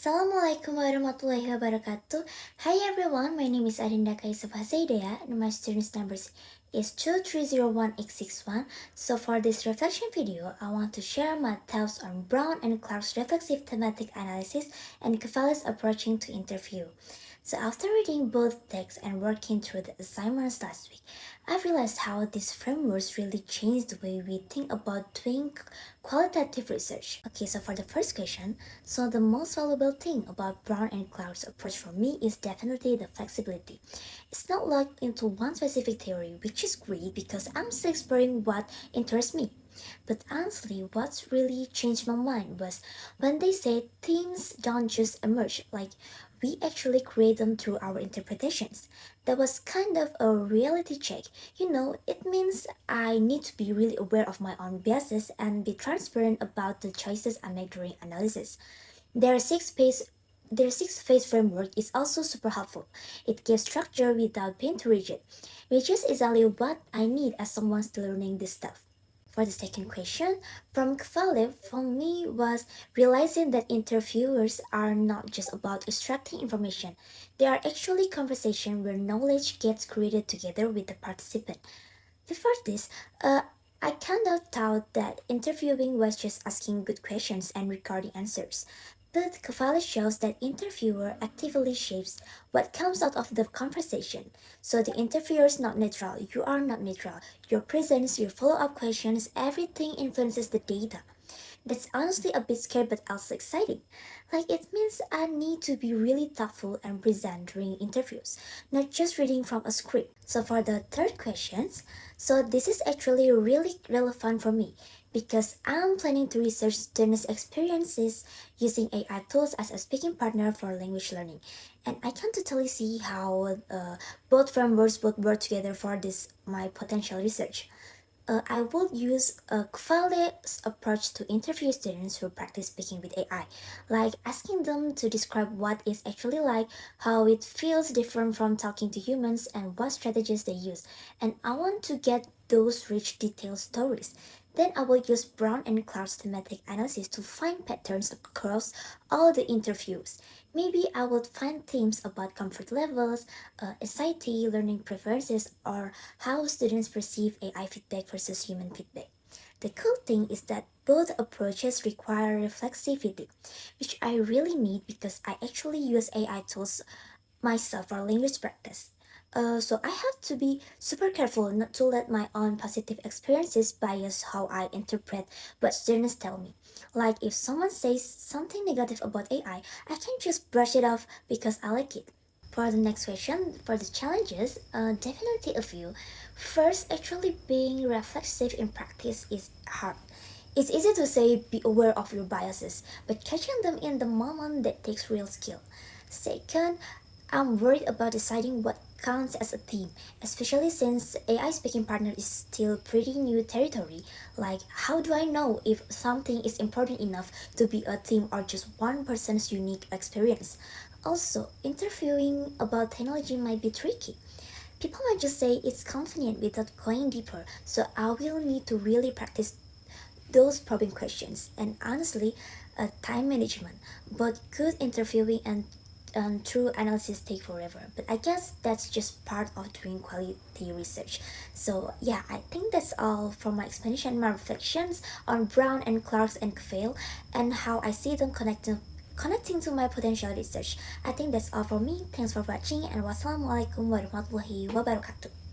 Assalamualaikum warahmatullahi wabarakatuh. Hi everyone, my name is Adinda Kaysa Hidayah and my students numbers is 2301861. So for this reflection video, I want to share my thoughts on Brown and Clark's reflexive thematic analysis and Kafala's approaching to interview. So after reading both texts and working through the assignments last week, I realized how these frameworks really changed the way we think about doing qualitative research. Okay, so for the first question, so the most valuable thing about Brown and Clark's approach for me is definitely the flexibility. It's not locked into one specific theory, which is great because I'm still exploring what interests me. But honestly, what's really changed my mind was when they say themes don't just emerge, like we actually create them through our interpretations. That was kind of a reality check. It means I need to be really aware of my own biases and be transparent about the choices I make during analysis. Their six phase framework is also super helpful. It gives structure without being too rigid, which is exactly what I need as someone still learning this stuff. For the second question, from Kfalev, for me was realizing that interviewers are not just about extracting information. They are actually conversation where knowledge gets created together with the participant. Before this, I kind of thought that interviewing was just asking good questions and recording answers. But Kafala shows that interviewer actively shapes what comes out of the conversation. So the interviewer is not neutral. You are not neutral. Your presence, your follow-up questions, everything influences the data. That's honestly a bit scary but also exciting. Like it means I need to be really thoughtful and present during interviews, not just reading from a script. So for the third questions, so this is actually really relevant for me because I'm planning to research students' experiences using AI tools as a speaking partner for language learning. And I can totally see how both frameworks would work together for this my potential research. I will use a Kvale's approach to interview students who practice speaking with AI, like asking them to describe what it's actually like, how it feels different from talking to humans, and what strategies they use. And I want to get those rich, detailed stories. Then I will use Brown and Clark's thematic analysis to find patterns across all the interviews. Maybe I would find themes about comfort levels, anxiety, learning preferences, or how students perceive AI feedback versus human feedback. The cool thing is that both approaches require reflexivity, which I really need because I actually use AI tools myself for language practice. So I have to be super careful not to let my own positive experiences bias how I interpret what students tell me. Like if someone says something negative about AI, I can't just brush it off because I like it. For the next question, for the challenges, definitely a few. First, actually being reflexive in practice is hard. It's easy to say be aware of your biases, but catching them in the moment that takes real skill. Second, I'm worried about deciding what counts as a theme, especially since AI speaking partner is still pretty new territory. Like, how do I know if something is important enough to be a theme or just one person's unique experience? Also, interviewing about technology might be tricky. People might just say it's convenient without going deeper, so I will need to really practice those probing questions. And honestly, time management, both good interviewing and true analysis take forever. But I guess that's just part of doing quality research. So yeah, I think that's all from my explanation and my reflections on Brown and Clark's and Kvail and how I see them connecting to my potential research. I think that's all for me. Thanks for watching and wassalamualaikum warahmatullahi wabarakatuh.